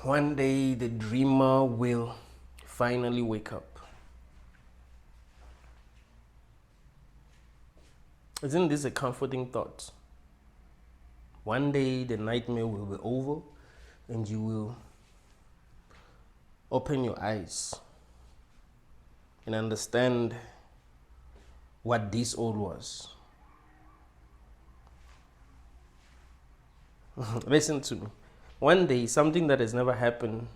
One day the dreamer will finally wake up. Isn't this a comforting thought? One day the nightmare will be over and you will open your eyes and understand what this all was. Listen to me. One day, something that has never happened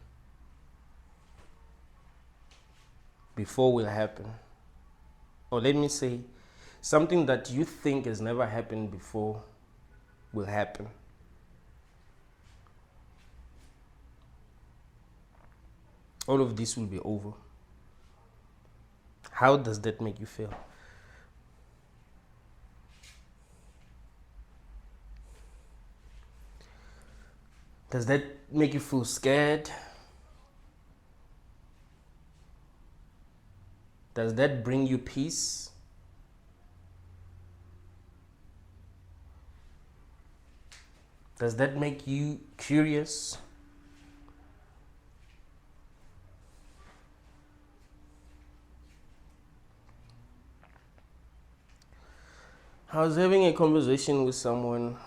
before will happen. Or let me say, something that you think has never happened before will happen. All of this will be over. How does that make you feel? Does that make you feel scared? Does that bring you peace? Does that make you curious? I was having a conversation with someone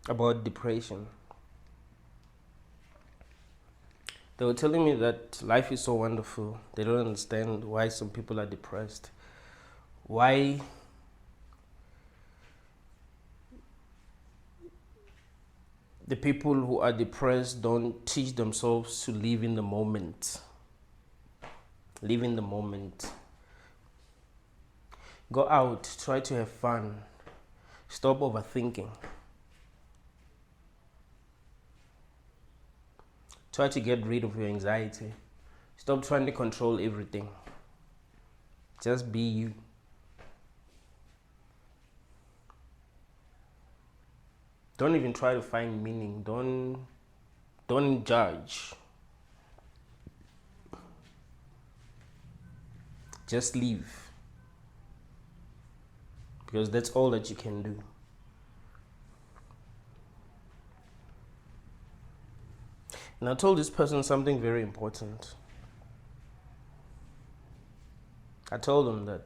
about depression. They were telling me that life is so wonderful. They don't understand why some people are depressed. Why the people who are depressed don't teach themselves to live in the moment. Live in the moment. Go out, try to have fun. Stop overthinking. Try to get rid of your anxiety. Stop trying to control everything. Just be you. Don't even try to find meaning. Don't judge. Just live. Because that's all that you can do. And I told this person something very important. I told him that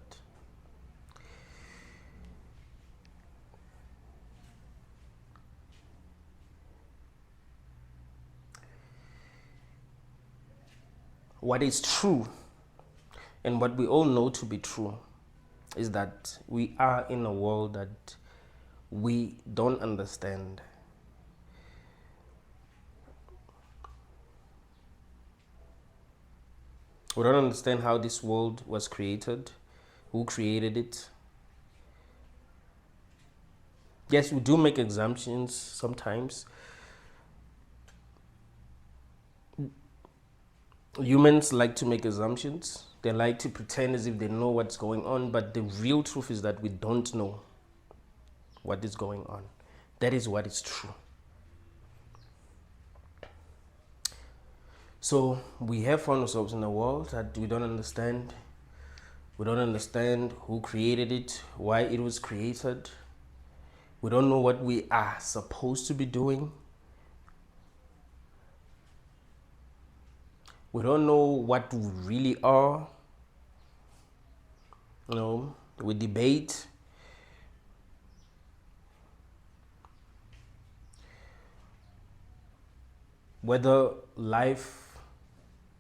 what is true and what we all know to be true is that we are in a world that we don't understand. We don't understand how this world was created, who created it. Yes, we do make assumptions sometimes. Humans like to make assumptions. They like to pretend as if they know what's going on, but the real truth is that we don't know what is going on. That is what is true. So we have found ourselves in a world that we don't understand. We don't understand who created it, why it was created. We don't know what we are supposed to be doing. We don't know what we really are. We debate. Whether life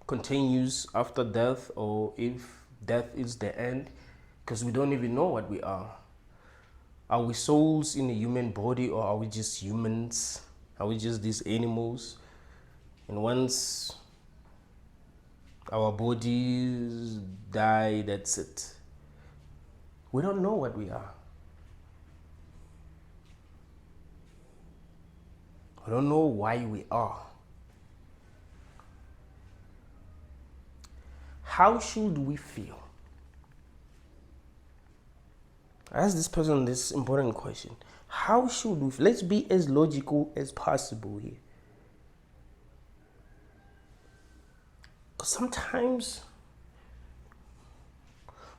continues after death or if death is the end, because we don't even know what we are. Are we souls in a human body, or are we just humans? Are we just these animals? And once our bodies die, that's it. We don't know what we are. We don't know why we are. How should we feel? I asked this person this important question. How should we feel? Let's be as logical as possible here. Because sometimes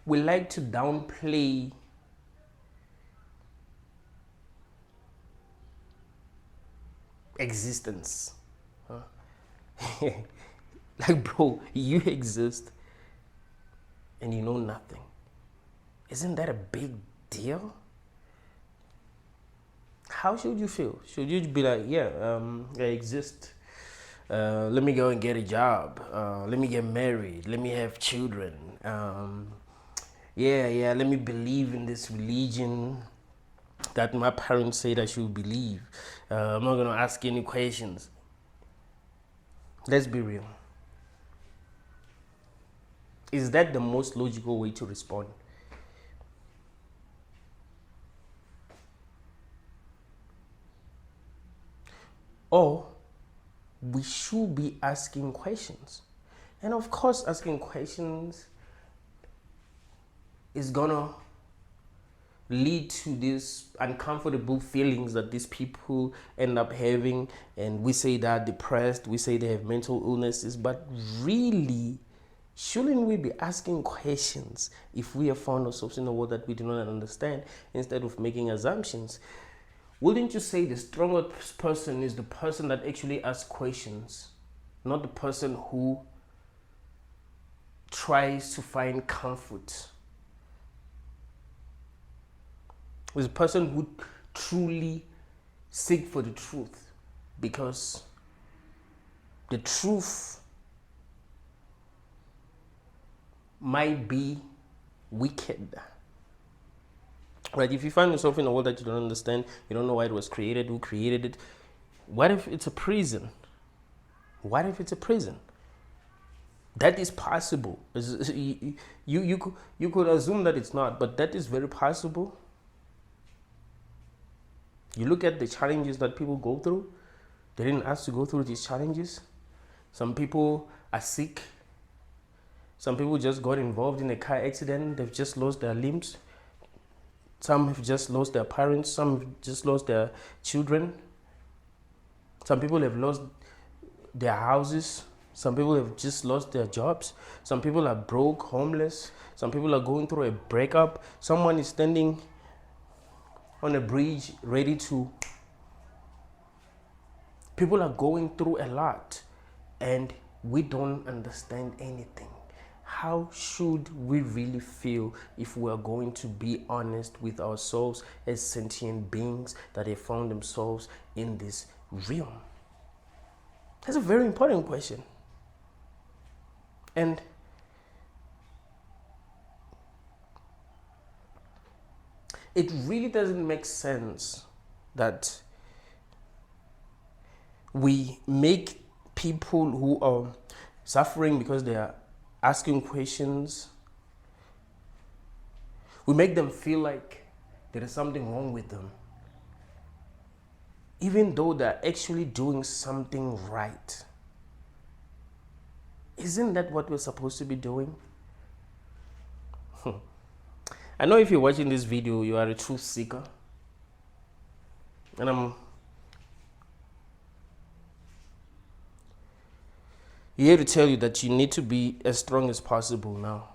we like to downplay existence. Like, bro, you exist and you know nothing. Isn't that a big deal? How should you feel? Should you be like, yeah, I exist. Let me go and get a job. Let me get married. Let me have children. Yeah, let me believe in this religion that my parents said I should believe. I'm not going to ask any questions. Let's be real. Is that the most logical way to respond? Or we should be asking questions. And of course, asking questions is gonna lead to these uncomfortable feelings that these people end up having, and we say they're depressed, we say they have mental illnesses, but really, shouldn't we be asking questions if we have found ourselves in a world that we do not understand, instead of making assumptions? Wouldn't you say the strongest person is the person that actually asks questions, not the person who tries to find comfort? It's the person who truly seek for the truth, because the truth might be wicked. Right? If you find yourself in a world that you don't understand, you don't know why it was created, who created it, what if it's a prison? What if it's a prison? That is possible. You could assume that it's not, but that is very possible. You look at the challenges that people go through. They didn't ask to go through these challenges. Some people are sick. Some people just got involved in a car accident. They've just lost their limbs. Some have just lost their parents. Some have just lost their children. Some people have lost their houses. Some people have just lost their jobs. Some people are broke, homeless. Some people are going through a breakup. Someone is standing on a bridge ready to. People are going through a lot, and we don't understand anything. How should we really feel if we are going to be honest with ourselves as sentient beings that have found themselves in this realm? That's a very important question. And it really doesn't make sense that we make people who are suffering because they are asking questions, we make them feel like there is something wrong with them, even though they're actually doing something right. Isn't that what we're supposed to be doing? I know if you're watching this video, you are a truth seeker. And I'm here to tell you that you need to be as strong as possible now.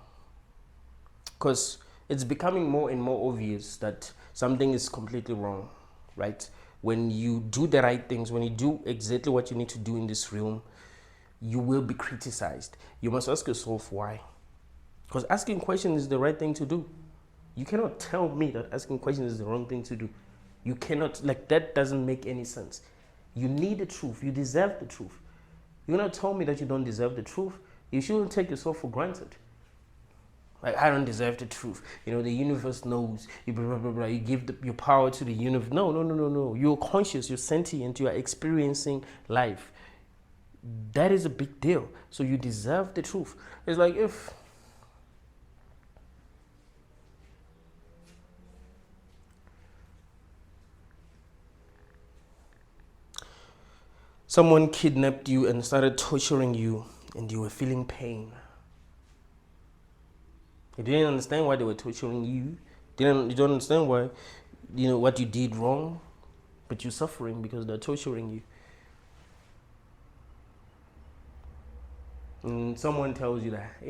Because it's becoming more and more obvious that something is completely wrong, right? When you do the right things, when you do exactly what you need to do in this realm, you will be criticized. You must ask yourself why. Because asking questions is the right thing to do. You cannot tell me that asking questions is the wrong thing to do. You cannot, like, that doesn't make any sense. You need the truth. You deserve the truth. You're not telling me that you don't deserve the truth. You shouldn't take yourself for granted. Like, I don't deserve the truth. You know, the universe knows. You blah, blah, blah, blah. You give your power to the universe. No. You're conscious. You're sentient. You are experiencing life. That is a big deal. So you deserve the truth. It's like if someone kidnapped you and started torturing you and you were feeling pain. You didn't understand why they were torturing you. You don't understand why, you know, what you did wrong, but you're suffering because they're torturing you. And someone tells you that,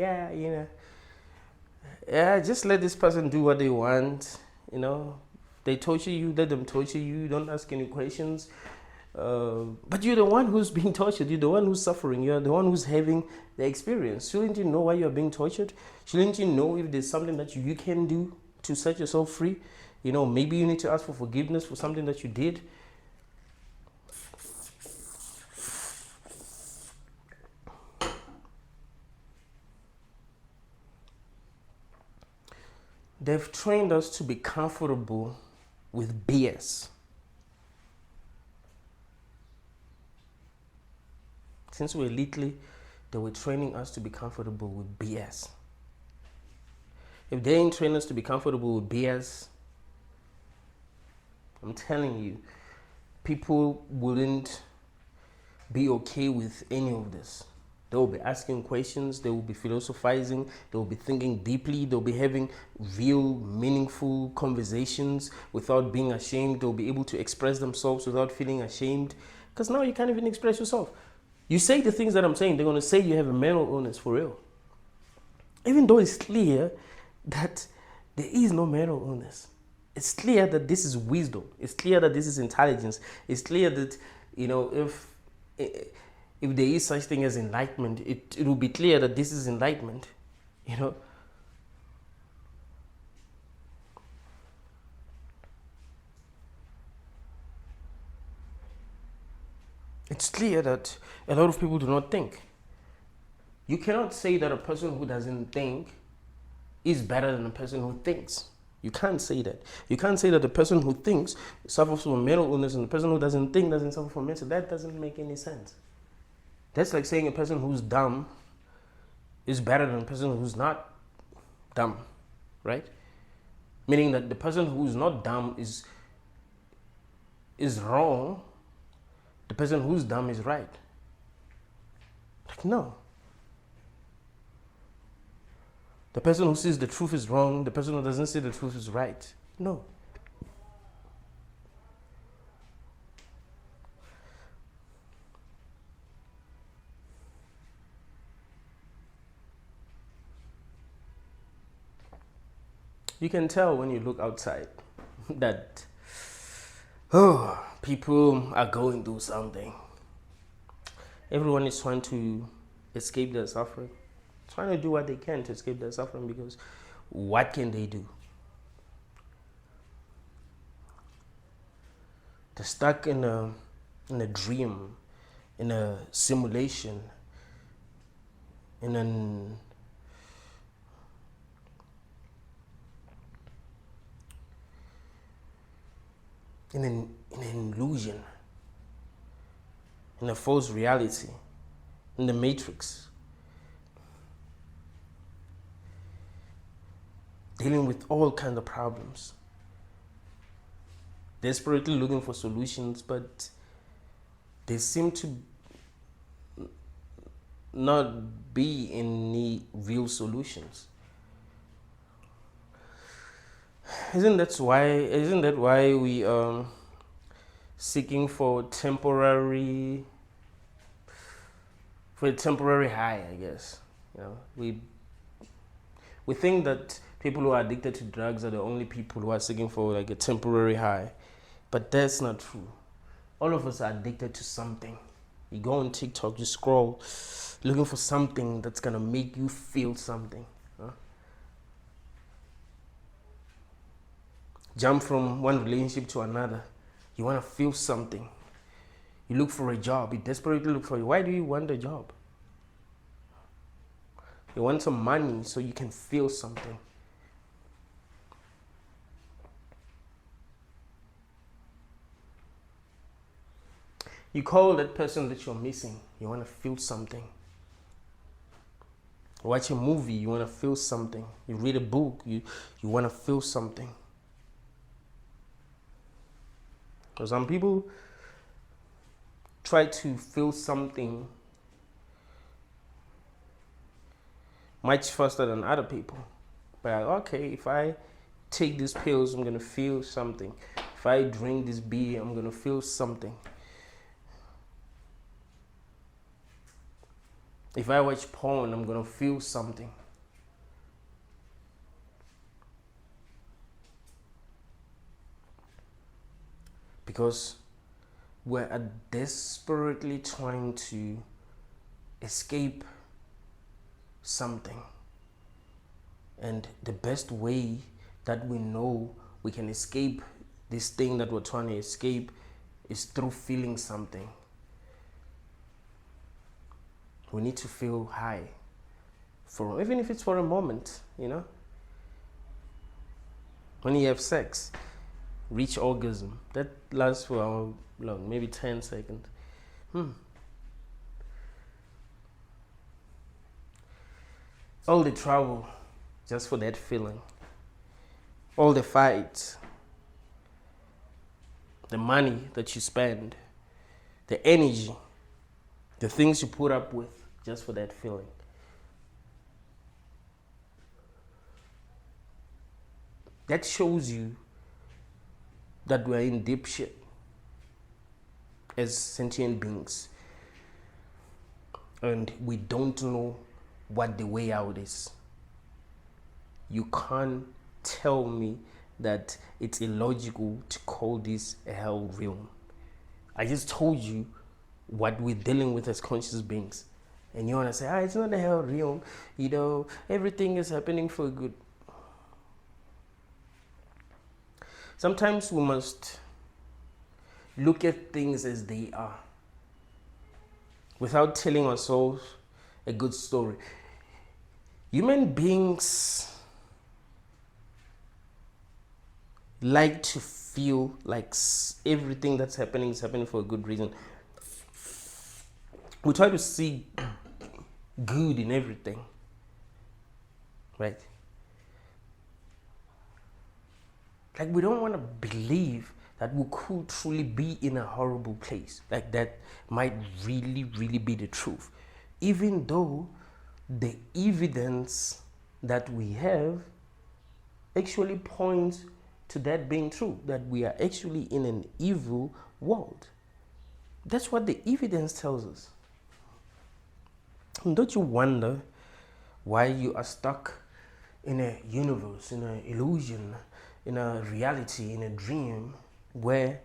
just let this person do what they want. You know, they torture you, let them torture you. Don't ask any questions. But you're the one who's being tortured. You're the one who's suffering. You're the one who's having the experience. Shouldn't you know why you're being tortured? Shouldn't you know if there's something that you can do to set yourself free? You know, maybe you need to ask for forgiveness for something that you did. They've trained us to be comfortable with BS. Since we were little, they were training us to be comfortable with BS. If they ain't train us to be comfortable with BS, I'm telling you, people wouldn't be okay with any of this. They will be asking questions, they will be philosophizing, they will be thinking deeply, they'll be having real, meaningful conversations without being ashamed. They'll be able to express themselves without feeling ashamed. Because now you can't even express yourself. You say the things that I'm saying, they're going to say you have a mental illness for real. Even though it's clear that there is no mental illness. It's clear that this is wisdom. It's clear that this is intelligence. It's clear that, you know, if there is such thing as enlightenment, it will be clear that this is enlightenment, you know. It's clear that a lot of people do not think. You cannot say that a person who doesn't think is better than a person who thinks. You can't say that. You can't say that the person who thinks suffers from mental illness and the person who doesn't think doesn't suffer from mental. That doesn't make any sense. That's like saying a person who's dumb is better than a person who's not dumb, right? Meaning that the person who's not dumb is wrong, the person who's dumb is right. Like, no. The person who sees the truth is wrong, the person who doesn't see the truth is right. No. You can tell when you look outside that, oh, people are going through something. Everyone is trying to escape their suffering, trying to do what they can to escape their suffering, because what can they do? They're stuck in a dream, in a simulation, in an illusion, in a false reality, in the matrix, dealing with all kinds of problems, desperately looking for solutions, but they seem to not be any real solutions. Isn't that why we are seeking for a temporary high, I guess. You know, we think that people who are addicted to drugs are the only people who are seeking for like a temporary high, but that's not true. All of us are addicted to something. You go on TikTok, you scroll, looking for something that's gonna make you feel something. Huh? Jump from one relationship to another. You want to feel something. You look for a job. You desperately look for it. Why do you want a job? You want some money so you can feel something. You call that person that you're missing. You want to feel something. You watch a movie. You want to feel something. You read a book. You want to feel something. Because some people try to feel something much faster than other people. But okay, if I take these pills, I'm gonna feel something. If I drink this beer, I'm gonna feel something. If I watch porn, I'm gonna feel something. Because we're desperately trying to escape something. And the best way that we know we can escape this thing that we're trying to escape is through feeling something. We need to feel high, even if it's for a moment, When you have sex, reach orgasm. That lasts for how long? Maybe 10 seconds. All the trouble just for that feeling. All the fights, the money that you spend, the energy, the things you put up with just for that feeling. That shows you that we're in deep shit as sentient beings. And we don't know what the way out is. You can't tell me that it's illogical to call this a hell realm. I just told you what we're dealing with as conscious beings. And you want to say, it's not a hell realm. Everything is happening for good. Sometimes we must look at things as they are without telling ourselves a good story. Human beings like to feel like everything that's happening is happening for a good reason. We try to see good in everything, right? Like, we don't want to believe that we could truly be in a horrible place. Like, that might really, really be the truth. Even though the evidence that we have actually points to that being true, that we are actually in an evil world. That's what the evidence tells us. And don't you wonder why you are stuck in a universe, in an illusion, in a reality, in a dream, where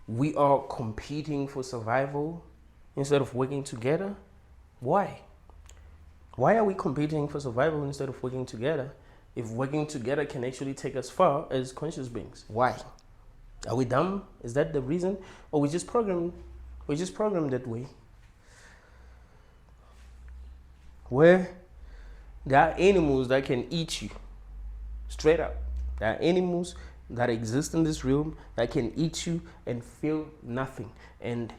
we are competing for survival instead of working together? Why? Why are we competing for survival instead of working together if working together can actually take us far as conscious beings? Why? Are we dumb? Is that the reason? Or we're just programmed that way? Where there are animals that can eat you, straight up. There are animals that exist in this realm that can eat you and feel nothing. And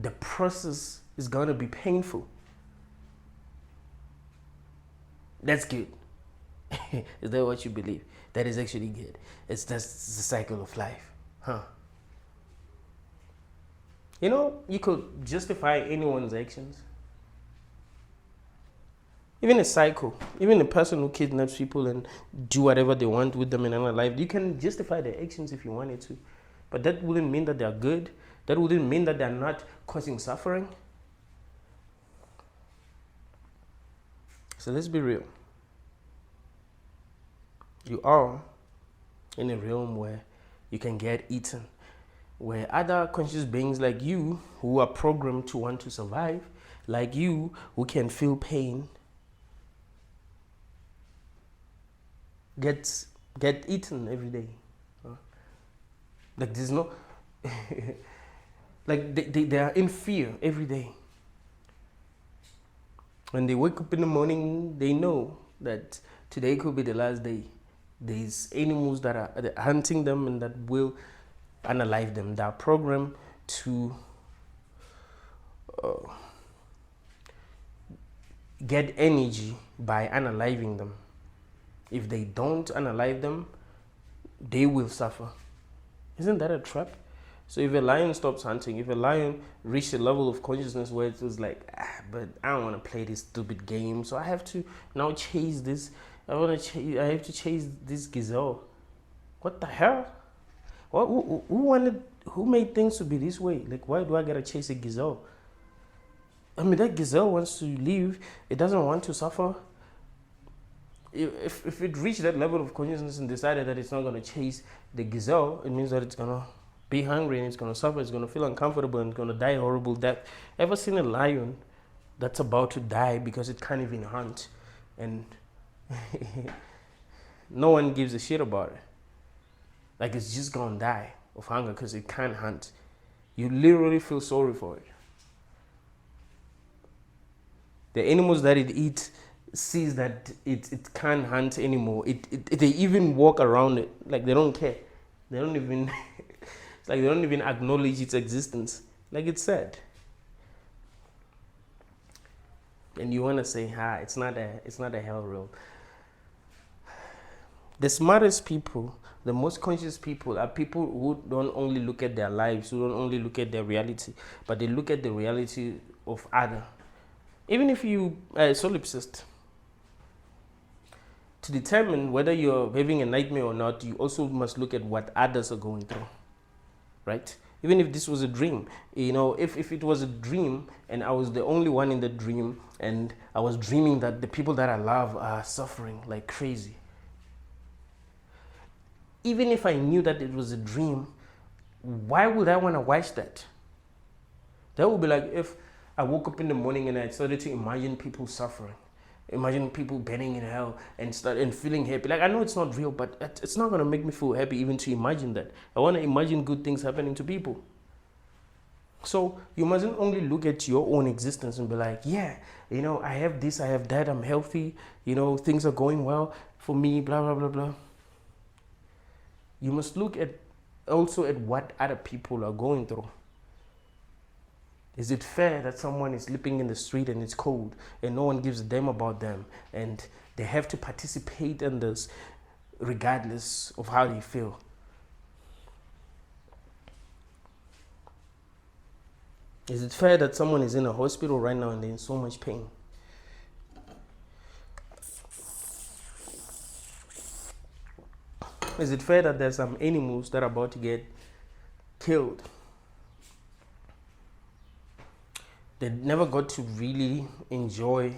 the process is going to be painful. That's good. Is that what you believe? That is actually good. It's just the cycle of life. You could justify anyone's actions. Even a psycho, even a person who kidnaps people and do whatever they want with them in another life, you can justify their actions if you wanted to. But that wouldn't mean that they're good. That wouldn't mean that they're not causing suffering. So let's be real. You are in a realm where you can get eaten, where other conscious beings like you, who are programmed to want to survive, like you, who can feel pain, get eaten every day. Like, there's no like they are in fear every day. When they wake up in the morning, they know that today could be the last day. There's animals that are hunting them and that will unalive them. They are programmed to get energy by unaliving them. If they don't unalive them, they will suffer. Isn't that a trap? So if a lion stops hunting, if a lion reached a level of consciousness where it was like, but I don't want to play this stupid game, so I have to now chase this. I have to chase this gazelle. What the hell? Who made things to be this way? Like, why do I gotta chase a gazelle? I mean, that gazelle wants to live. It doesn't want to suffer. If it reached that level of consciousness and decided that it's not going to chase the gazelle, it means that it's going to be hungry and it's going to suffer, it's going to feel uncomfortable and it's going to die a horrible death. Ever seen a lion that's about to die because it can't even hunt, and no one gives a shit about it? Like, it's just going to die of hunger because it can't hunt. You literally feel sorry for it. The animals that it eats sees that it can't hunt anymore. They even walk around it like they don't care. They don't even it's like they don't even acknowledge its existence. Like, it's sad. And you want to say, it's not a hell realm. The smartest people, the most conscious people, are people who don't only look at their lives, who don't only look at their reality, but they look at the reality of other. Even if you are a solipsist, to determine whether you're having a nightmare or not, you also must look at what others are going through, right? Even if this was a dream, if it was a dream and I was the only one in the dream and I was dreaming that the people that I love are suffering like crazy. Even if I knew that it was a dream, why would I want to watch that? That would be like if I woke up in the morning and I started to imagine people suffering, imagine people burning in hell and feeling happy. Like, I know it's not real, but it's not going to make me feel happy even to imagine that. I want to imagine good things happening to people. So you mustn't only look at your own existence and be like, yeah, I have this, I have that, I'm healthy, things are going well for me, blah, blah, blah, blah. You must look at also at what other people are going through. Is it fair that someone is sleeping in the street and it's cold and no one gives a damn about them and they have to participate in this regardless of how they feel? Is it fair that someone is in a hospital right now and they're in so much pain? Is it fair that there's some animals that are about to get killed? They never got to really enjoy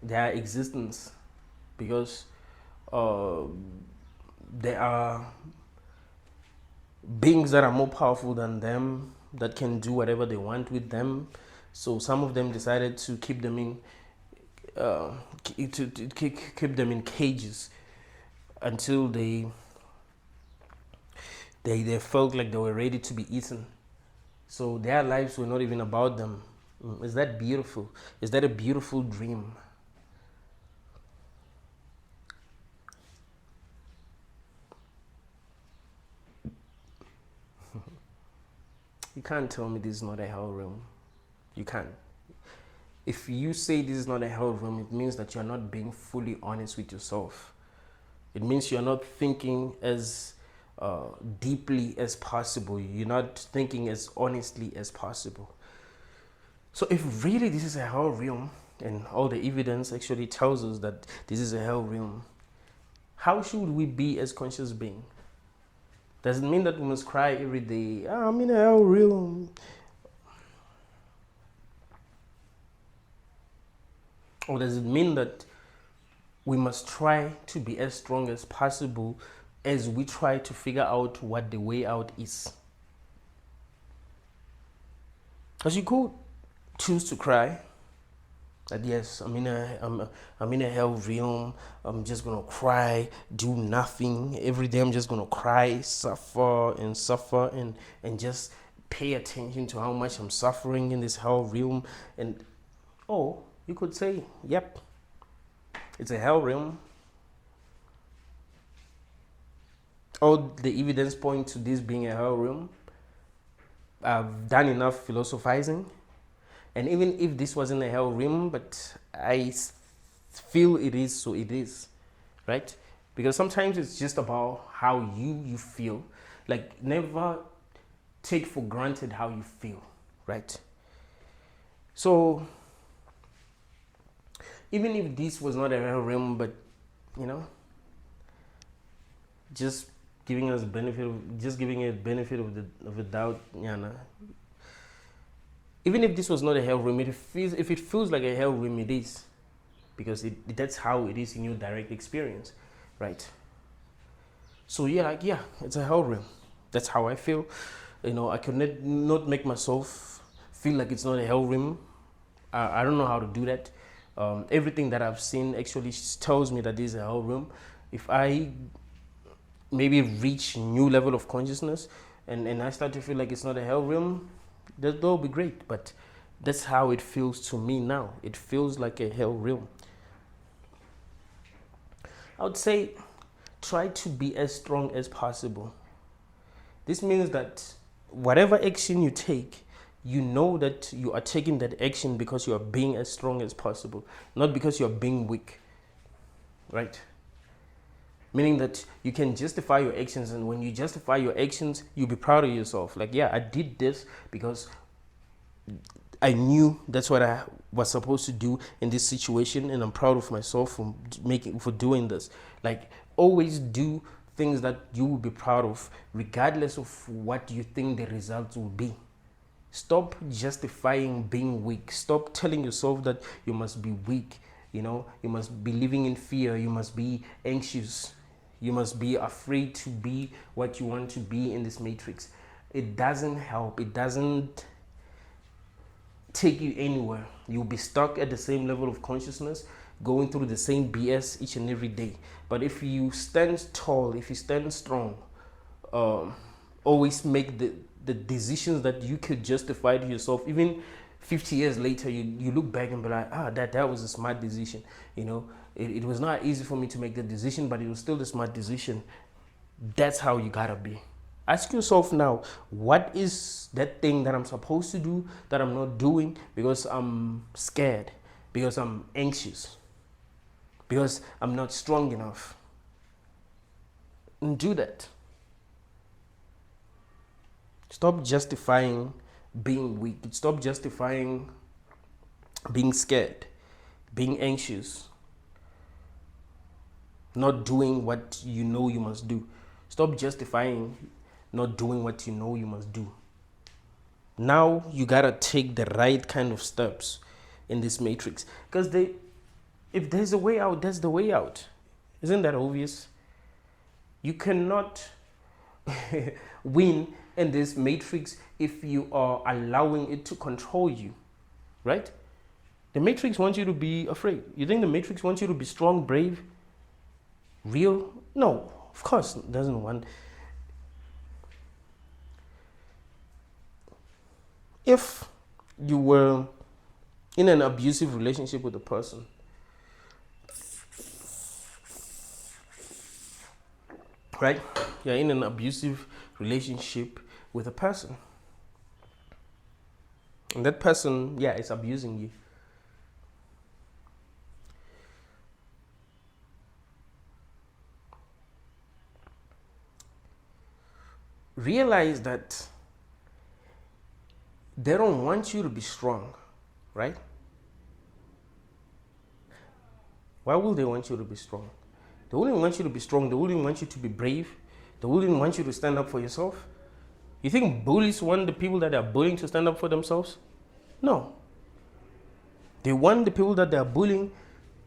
their existence because there are beings that are more powerful than them that can do whatever they want with them. So some of them decided to keep them in keep them in cages until they felt like they were ready to be eaten. So their lives were not even about them. Is that beautiful? Is that a beautiful dream? You can't tell me this is not a hell realm. You can't. If you say this is not a hell realm, it means that you're not being fully honest with yourself. It means you're not thinking as deeply as possible. You're not thinking as honestly as possible. So if really this is a hell realm, and all the evidence actually tells us that this is a hell realm, how should we be as conscious beings? Does it mean that we must cry every day? I'm in a hell realm. Or does it mean that we must try to be as strong as possible as we try to figure out what the way out is? Because you could choose to cry. That yes, I'm in a hell realm. I'm just gonna cry, do nothing every day. I'm just gonna cry, suffer and just pay attention to how much I'm suffering in this hell realm. And you could say, yep, it's a hell realm. All the evidence point to this being a hell realm. I've done enough philosophizing. And even if this wasn't a hell realm, but I feel it is, so it is, right? Because sometimes it's just about how you feel. Like, never take for granted how you feel, right? So, even if this was not a hell realm, but, just giving us benefit of the doubt, even if this was not a hell realm, if it feels like a hell realm, it is, because that's how it is in your direct experience, right? So it's a hell realm. That's how I feel. I could not make myself feel like it's not a hell rim. I don't know how to do that. Everything that I've seen actually tells me that this is a hell rim. If I maybe reach new level of consciousness and I start to feel like it's not a hell rim, that will be great. But that's how it feels to me now. It feels like a hell rim. I would say try to be as strong as possible. This means that whatever action you take, you know that you are taking that action because you are being as strong as possible, not because you are being weak, right? Meaning that you can justify your actions, and when you justify your actions, you'll be proud of yourself. Like, yeah, I did this because I knew that's what I was supposed to do in this situation, and I'm proud of myself for doing this. Like, always do things that you will be proud of, regardless of what you think the results will be. Stop justifying being weak. Stop telling yourself that you must be weak. You must be living in fear. You must be anxious. You must be afraid to be what you want to be in this matrix. It doesn't help. It doesn't take you anywhere. You'll be stuck at the same level of consciousness, going through the same BS each and every day. But if you stand tall, if you stand strong, always make the decisions that you could justify to yourself. Even 50 years later, you look back and be like, that was a smart decision. It was not easy for me to make the decision, but it was still a smart decision. That's how you gotta be. Ask yourself now, what is that thing that I'm supposed to do that I'm not doing because I'm scared, because I'm anxious, because I'm not strong enough? And do that. Stop justifying being weak. Stop justifying being scared, being anxious, not doing what you know you must do. Stop justifying not doing what you know you must do. Now you gotta take the right kind of steps in this matrix, because if there's a way out, that's the way out. Isn't that obvious? You cannot win in this matrix if you are allowing it to control you, right? The matrix wants you to be afraid. You think the matrix wants you to be strong, brave, real? No, of course it doesn't want. If you were in an abusive relationship with a person, right? You're in an abusive relationship with a person, and that person, is abusing you. Realize that they don't want you to be strong, right? Why would they want you to be strong? They wouldn't want you to be strong. They wouldn't want you to be brave. They wouldn't want you to stand up for yourself. You think bullies want the people that are bullying to stand up for themselves? No. They want the people that they are bullying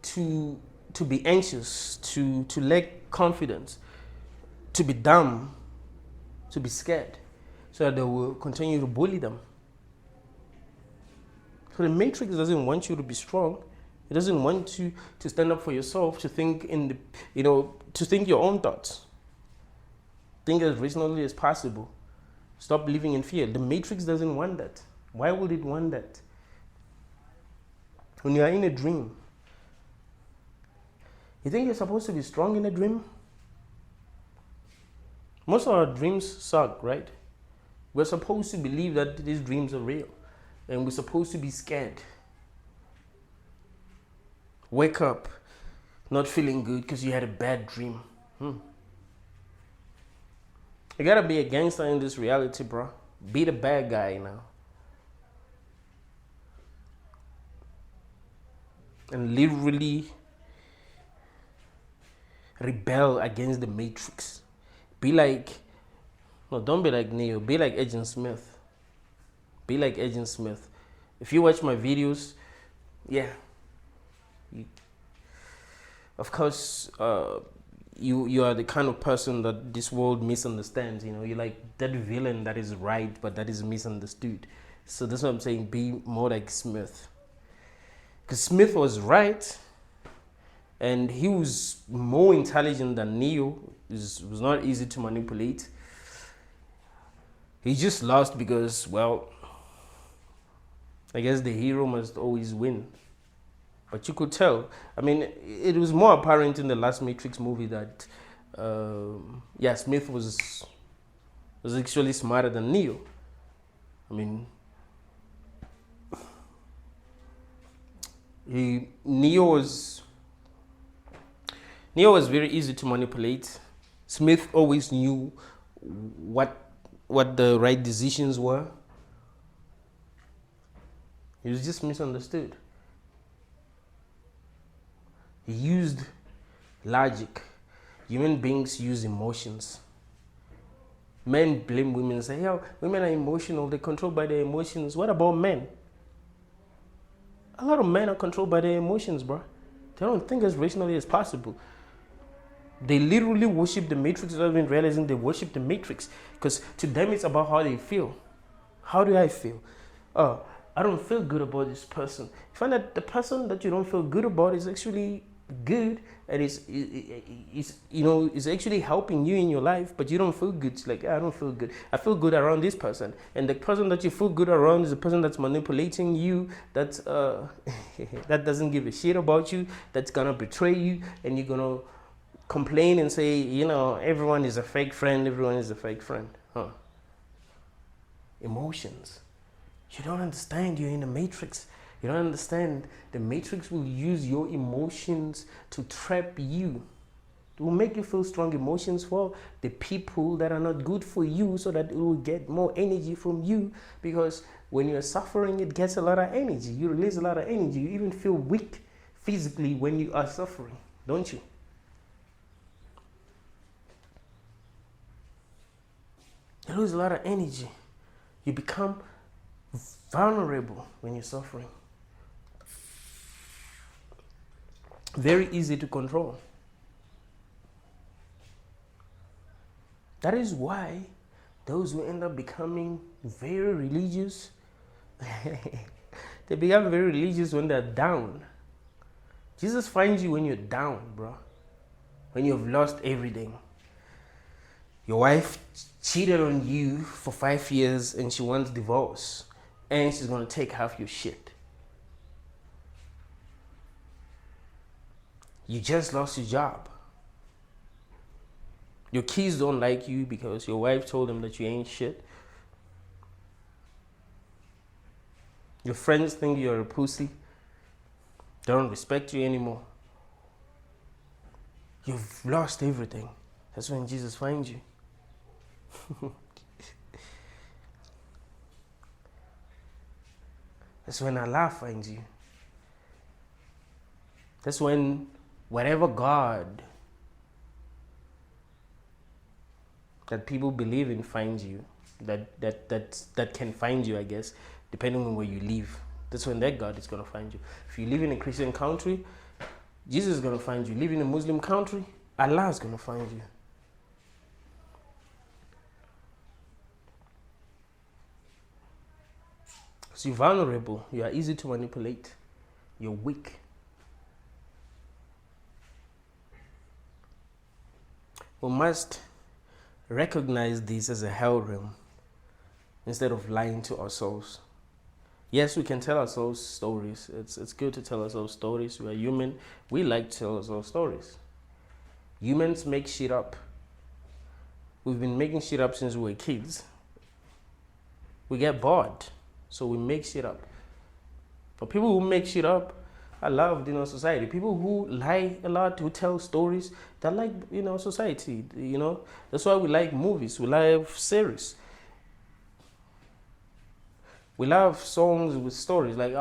to be anxious, to lack confidence, to be dumb, to be scared, so that they will continue to bully them. So the matrix doesn't want you to be strong. It doesn't want you to stand up for yourself, to think to think your own thoughts. Think as reasonably as possible. Stop living in fear. The matrix doesn't want that. Why would it want that? When you are in a dream, you think you're supposed to be strong in a dream? Most of our dreams suck, right? We're supposed to believe that these dreams are real, and we're supposed to be scared. Wake up not feeling good because you had a bad dream. You gotta be a gangster in this reality, bro. Be the bad guy now. And literally rebel against the matrix. Be like, no, don't be like Neo. Be like Agent Smith. Be like Agent Smith. If you watch my videos, of course, you are the kind of person that this world misunderstands. You know, you're like that villain that is right, but that is misunderstood. So that's what I'm saying. Be more like Smith, because Smith was right, and he was more intelligent than Neo. It was not easy to manipulate. He just lost because, well, I guess the hero must always win. But you could tell. I mean, it was more apparent in the last Matrix movie that, Smith was actually smarter than Neo. I mean, Neo was very easy to manipulate. Smith always knew what the right decisions were. He was just misunderstood. He used logic. Human beings use emotions. Men blame women and say, "Yo, women are emotional. They're controlled by their emotions." What about men? A lot of men are controlled by their emotions, bro. They don't think as rationally as possible. They literally worship the Matrix without even realizing they worship the Matrix. Because to them, it's about how they feel. How do I feel? Oh, I don't feel good about this person. You find that the person that you don't feel good about is actually good, and is actually helping you in your life, but you don't feel good. It's like, I don't feel good. I feel good around this person, and the person that you feel good around is the person that's manipulating you, that's that doesn't give a shit about you, that's gonna betray you, and you're gonna complain and say, everyone is a fake friend. Everyone is a fake friend. Emotions. You don't understand. You're in the Matrix. You don't understand. The Matrix will use your emotions to trap you. It will make you feel strong emotions for the people that are not good for you, so that it will get more energy from you. Because when you're suffering, it gets a lot of energy. You release a lot of energy. You even feel weak physically when you are suffering, don't you? You lose a lot of energy. You become vulnerable when you're suffering. Very easy to control. That is why those who end up becoming very religious, they become very religious when they're down. Jesus finds you when you're down, bro. When you've lost everything. Your wife cheated on you for 5 years and she wants divorce. And she's going to take half your shit. You just lost your job. Your kids don't like you because your wife told them that you ain't shit. Your friends think you're a pussy. They don't respect you anymore. You've lost everything. That's when Jesus finds you. That's when Allah finds you. That's when whatever God that people believe in finds you, that can find you, I guess, depending on where you live. That's when that God is going to find you. If you live in a Christian country, Jesus is going to find you. Live in a Muslim country, Allah is going to find you. So you're vulnerable. You are easy to manipulate. You're weak. We must recognize this as a hell realm instead of lying to ourselves. Yes, we can tell ourselves stories. It's good to tell ourselves stories. We are human. We like to tell ourselves stories. Humans make shit up. We've been making shit up since we were kids. We get bored, so we make shit up. For people who make shit up are loved in our society. People who lie a lot, who tell stories, they're like in our society. That's why we like movies. We love series. We love songs with stories. Like,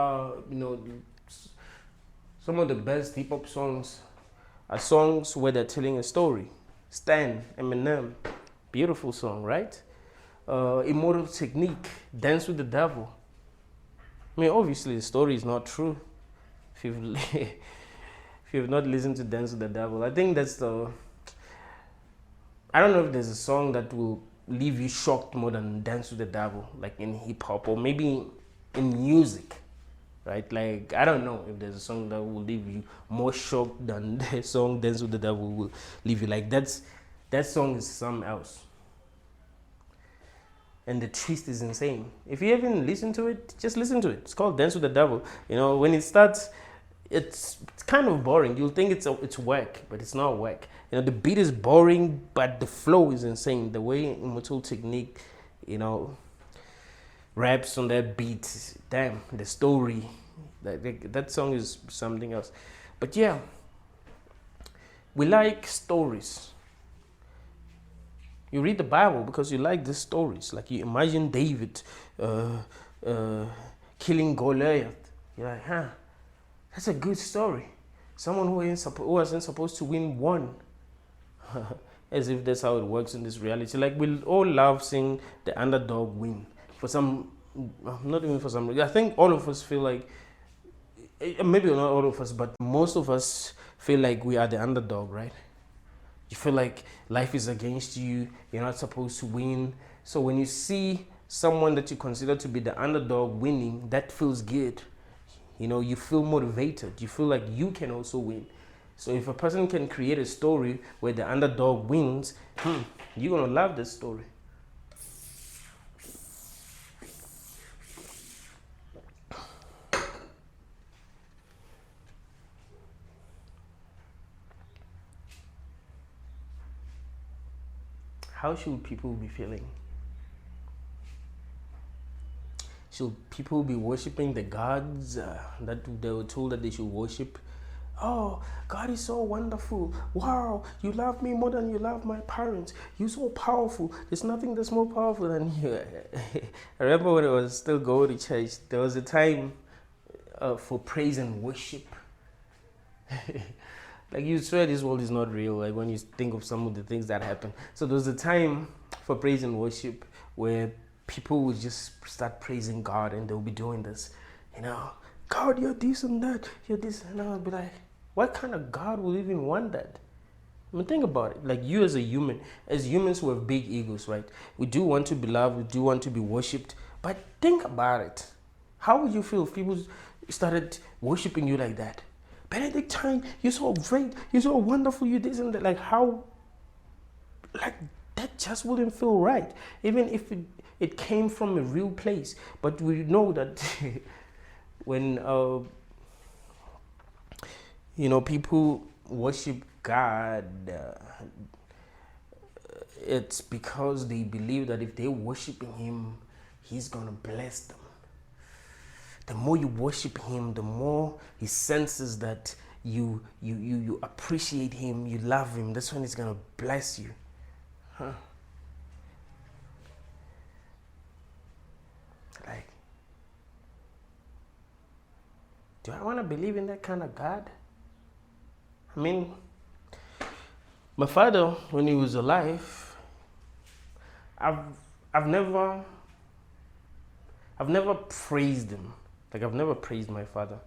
some of the best hip hop songs are songs where they're telling a story. Stan, Eminem, beautiful song, right? Immortal Technique, Dance with the Devil. I mean, obviously the story is not true. If you've not listened to Dance with the Devil, I think that's I don't know if there's a song that will leave you shocked more than Dance with the Devil, like in hip hop or maybe in music, right? Like, I don't know if there's a song that will leave you more shocked than the song Dance with the Devil will leave you. Like, that song is something else. And the twist is insane. If you haven't listened to it, just listen to it. It's called Dance with the Devil. When it starts, it's kind of boring. You'll think it's whack, but it's not whack. The beat is boring, but the flow is insane. The way Immortal Technique, raps on that beat, damn, the story, that song is something else. But yeah, we like stories. You read the Bible because you like these stories. Like, you imagine David killing Goliath. You're like, that's a good story. Someone who wasn't supposed to win won. As if that's how it works in this reality. Like, we all love seeing the underdog win. Not even for some reason. I think all of us feel like, maybe not all of us, but most of us feel like we are the underdog, right? You feel like life is against you. You're not supposed to win. So when you see someone that you consider to be the underdog winning, that feels good. You feel motivated. You feel like you can also win. So if a person can create a story where the underdog wins, you're going to love this story. How should people be feeling? Should people be worshiping the gods that they were told that they should worship? Oh, God is so wonderful. Wow, you love me more than you love my parents. You're so powerful. There's nothing that's more powerful than you. I remember when I was still going to church, there was a time for praise and worship. Like, you swear this world is not real, like, when you think of some of the things that happen. So there was a time for praise and worship where people would just start praising God, and they'll be doing this, God, you're this and that, you're this, and I'll be like, what kind of God will even want that? I mean, think about it. Like, you as humans who have big egos, right? We do want to be loved, we do want to be worshipped, but think about it. How would you feel if people started worshiping you like that? Benedictine, you're so great, you're so wonderful, you this and that. Like, how, like, that just wouldn't feel right, even if it came from a real place. But we know that when people worship God, it's because they believe that if they're worshiping him, he's gonna bless them. The more you worship him, the more he senses that you appreciate him, you love him. That's when he's gonna bless you. Like, do I want to believe in that kind of God? I mean, my father, when he was alive, I've never praised him. Like, I've never praised my father.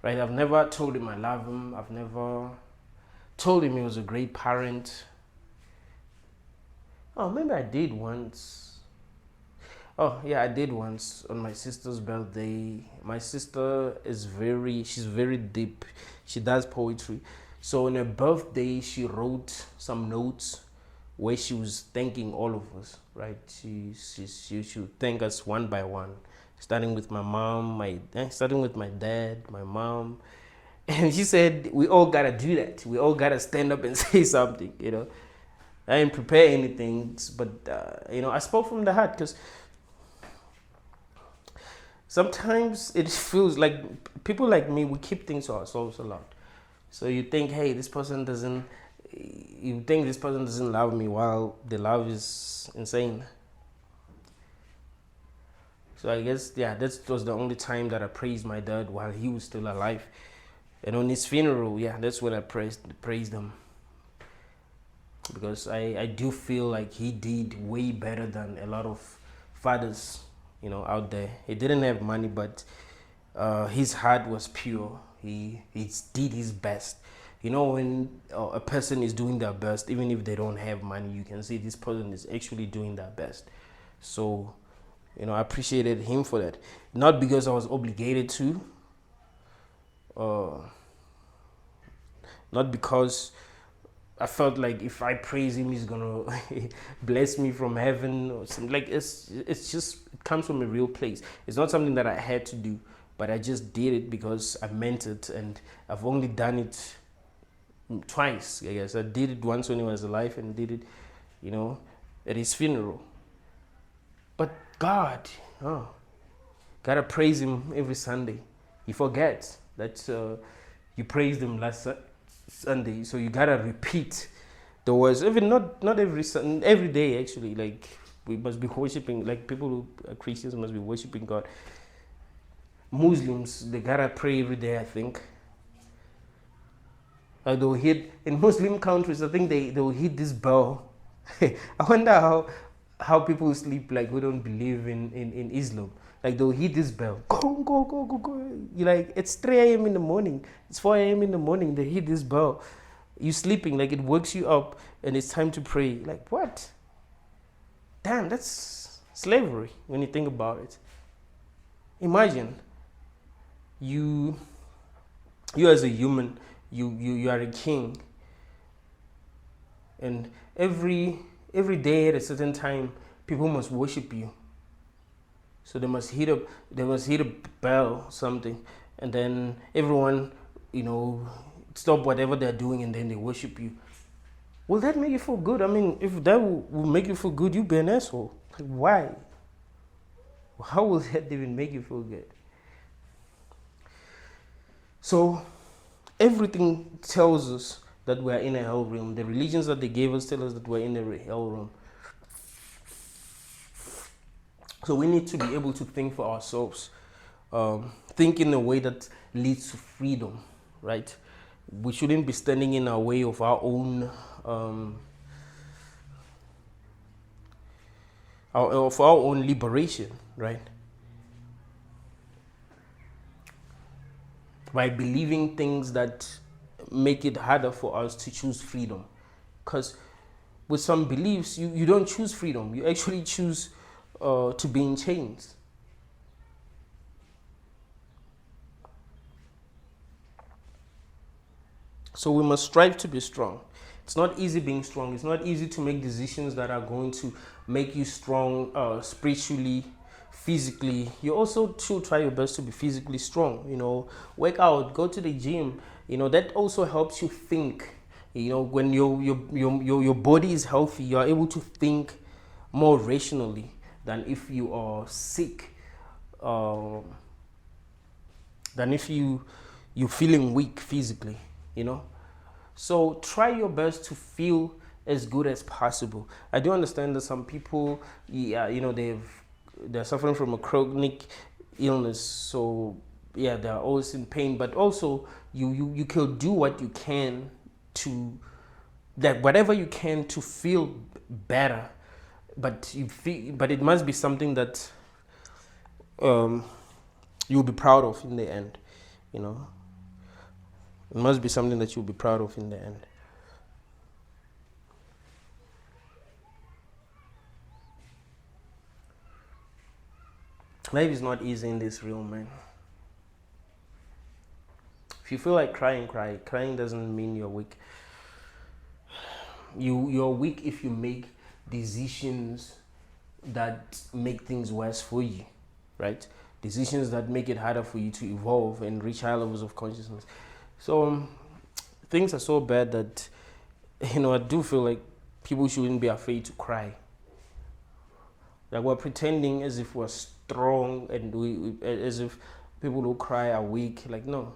Right? I've never told him I love him. I've never told him he was a great parent. Oh, maybe I did once. Oh, yeah, I did once on my sister's birthday. My sister she's very deep. She does poetry. So on her birthday, she wrote some notes where she was thanking all of us, right? She would thank us one by one, starting with my mom, starting with my dad, my mom. And she said, we all gotta do that. We all gotta stand up and say something, I didn't prepare anything, but, I spoke from the heart, because sometimes it feels like people like me, we keep things to ourselves a lot. So you think, hey, you think this person doesn't love me, while the love is insane. So I guess, yeah, that was the only time that I praised my dad while he was still alive. And on his funeral, yeah, that's when I praised him. Because I do feel like he did way better than a lot of fathers, out there. He didn't have money, but his heart was pure. He did his best. You know, when a person is doing their best, even if they don't have money, you can see this person is actually doing their best. So, I appreciated him for that. Not because I was obligated to, uh, not because I felt like if I praise him, he's gonna bless me from heaven or something. Like it's just, it comes from a real place. It's not something that I had to do, but I just did it because I meant it, and I've only done it twice. I guess I did it once when he was alive, and did it, at his funeral. But God, gotta praise him every Sunday. He forgets that you praised him last Sunday, so you gotta repeat the words. Even not every Sunday, every day actually. Like we must be worshiping. Like people who are Christians must be worshiping God. Muslims, they gotta pray every day, I think. They'll hit in Muslim countries. I think they'll hit this bell. I wonder how people sleep like who don't believe in Islam. Like they'll hit this bell. Go. You like it's 3 a.m. in the morning. It's 4 a.m. in the morning. They hit this bell. You sleeping, like it wakes you up and it's time to pray. Like what? Damn, that's slavery when you think about it. Imagine you as a human, you are a king, and every day at a certain time people must worship you. So they must hit a bell or something, and then everyone, stop whatever they're doing and then they worship you. Will that make you feel good? I mean, if that will make you feel good, you be an asshole. Like, why? How will that even make you feel good? So everything tells us that we're in a hell realm. The religions that they gave us tell us that we're in a hell realm. So we need to be able to think for ourselves, think in a way that leads to freedom, right? We shouldn't be standing in our way of our own, of our own liberation, right? By believing things that make it harder for us to choose freedom. Because with some beliefs, you don't choose freedom. You actually choose to be in chains. So we must strive to be strong. It's not easy being strong. It's not easy to make decisions that are going to make you strong spiritually, physically. You also should try your best to be physically strong. Work out, go to the gym. That also helps you think. When your body is healthy, you are able to think more rationally than if you are sick, than if you're feeling weak physically. So try your best to feel as good as possible. I do understand that some people, they're suffering from a chronic illness, so they're always in pain. But also, you can do what you can to, that whatever you can to feel better. But it must be something that you'll be proud of in the end. It must be something that you'll be proud of in the end. Life is not easy in this realm, man. If you feel like crying, cry. Crying doesn't mean you're weak. You're weak if you make decisions that make things worse for you, right? Decisions that make it harder for you to evolve and reach higher levels of consciousness. So things are so bad that, I do feel like people shouldn't be afraid to cry. Like we're pretending as if we're strong and as if people who cry are weak. Like, no.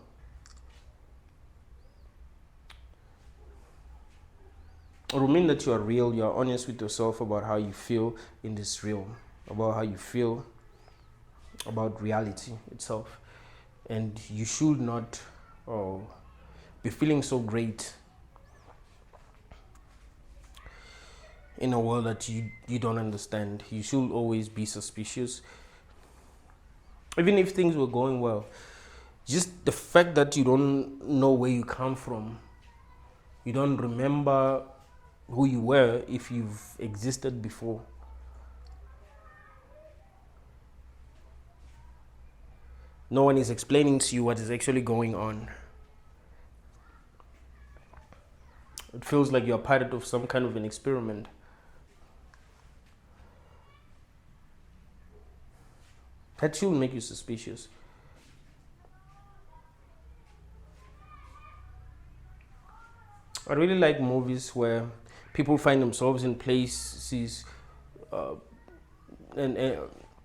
It will mean that you are real, you are honest with yourself about how you feel in this realm, about how you feel about reality itself. And you should not be feeling so great in a world that you don't understand. You should always be suspicious. Even if things were going well, just the fact that you don't know where you come from You don't remember who you were if you've existed before. No one is explaining to you what is actually going on. It feels like you're part of some kind of an experiment. That should make you suspicious. I really like movies where people find themselves in places uh, and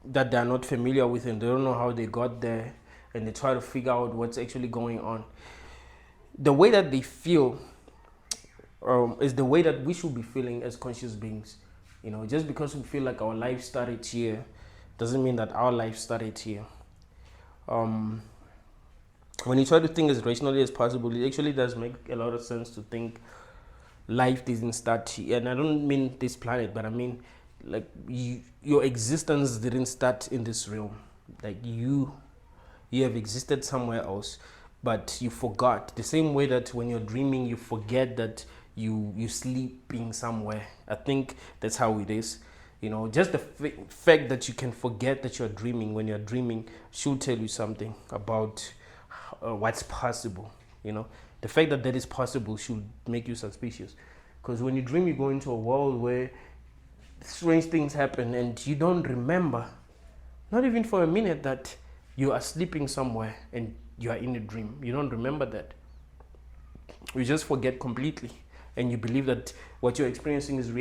that they're not familiar with, and they don't know how they got there, and they try to figure out what's actually going on. The way that they feel is the way that we should be feeling as conscious beings. Just because we feel like our life started here doesn't mean that our life started here. When you try to think as rationally as possible, it actually does make a lot of sense to think life didn't start here. And I don't mean this planet, but I mean like your existence didn't start in this realm. Like you have existed somewhere else, but you forgot. The same way that when you're dreaming, you forget that you sleeping somewhere. I think that's how it is. Just the fact that you can forget that you're dreaming when you're dreaming should tell you something about what's possible. The fact that is possible should make you suspicious, because when you dream, you go into a world where strange things happen and you don't remember, not even for a minute, that you are sleeping somewhere and you are in a dream. You don't remember that. You just forget completely, and you believe that what you're experiencing is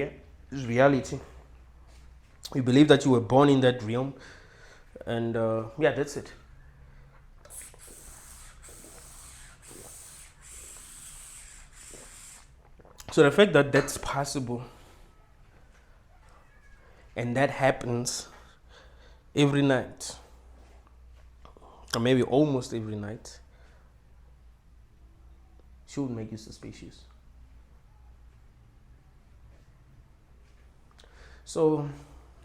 reality. You believe that you were born in that realm, and yeah, that's it. So the fact that that's possible and that happens every night, or maybe almost every night, should make you suspicious. So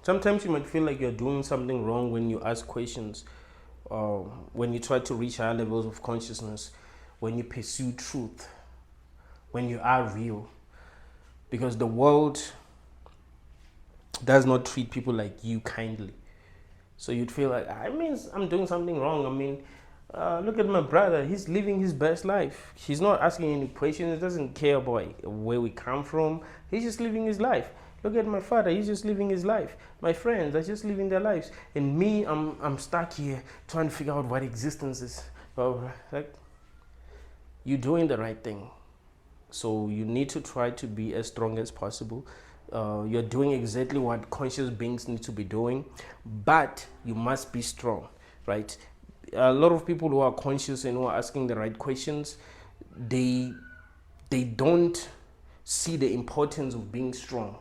sometimes you might feel like you're doing something wrong when you ask questions, when you try to reach higher levels of consciousness, when you pursue truth, when you are real. Because the world does not treat people like you kindly. So you'd feel like, I'm doing something wrong. Look at my brother. He's living his best life. He's not asking any questions. He doesn't care about where we come from. He's just living his life. Look at my father. He's just living his life. My friends are just living their lives. And me, I'm stuck here trying to figure out what existence is. Like, you're doing the right thing. So you need to try to be as strong as possible. You're doing exactly what conscious beings need to be doing, but you must be strong, right? A lot of people who are conscious and who are asking the right questions, they don't see the importance of being strong,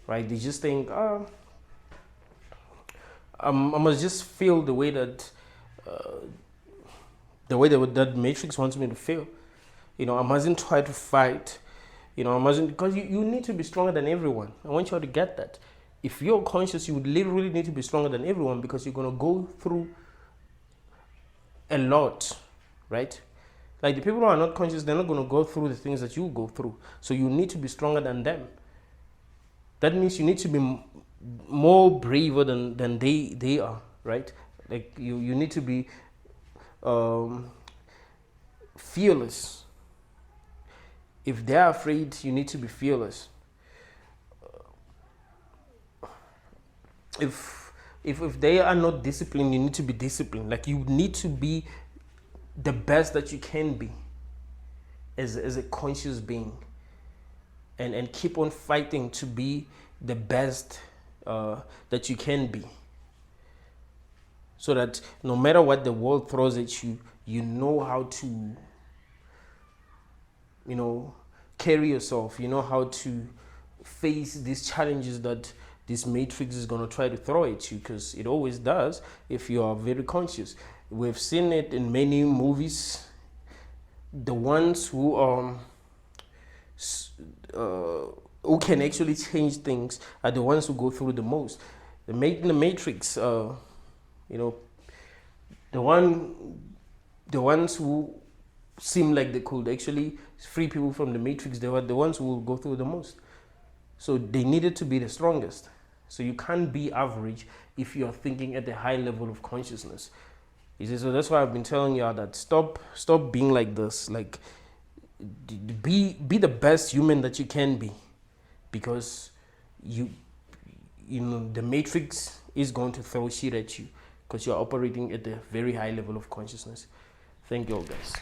right? They just think, I must just feel the way that that Matrix wants me to feel. I mustn't try to fight. I mustn't, because you need to be stronger than everyone. I want you all to get that. If you're conscious, you would literally need to be stronger than everyone, because you're going to go through a lot, right? Like the people who are not conscious, they're not going to go through the things that you go through. So you need to be stronger than them. That means you need to be more braver than they are, right? Like you need to be fearless. If they're afraid, you need to be fearless. If they are not disciplined, you need to be disciplined. Like you need to be the best that you can be as a conscious being, and keep on fighting to be the best that you can be, so that no matter what the world throws at you, you know how to carry yourself. You know how to face these challenges that this matrix is going to try to throw at you, because it always does if you are very conscious. We've seen it in many movies. The ones who can actually change things are the ones who go through the most. The matrix, the ones who seem like they could actually free people from the matrix, they were the ones who will go through the most. So they needed to be the strongest. So you can't be average if you're thinking at a high level of consciousness. You see, so that's why I've been telling y'all that stop being like this. Like, be the best human that you can be, because you know the matrix is going to throw shit at you because you're operating at a very high level of consciousness. Thank you all, guys.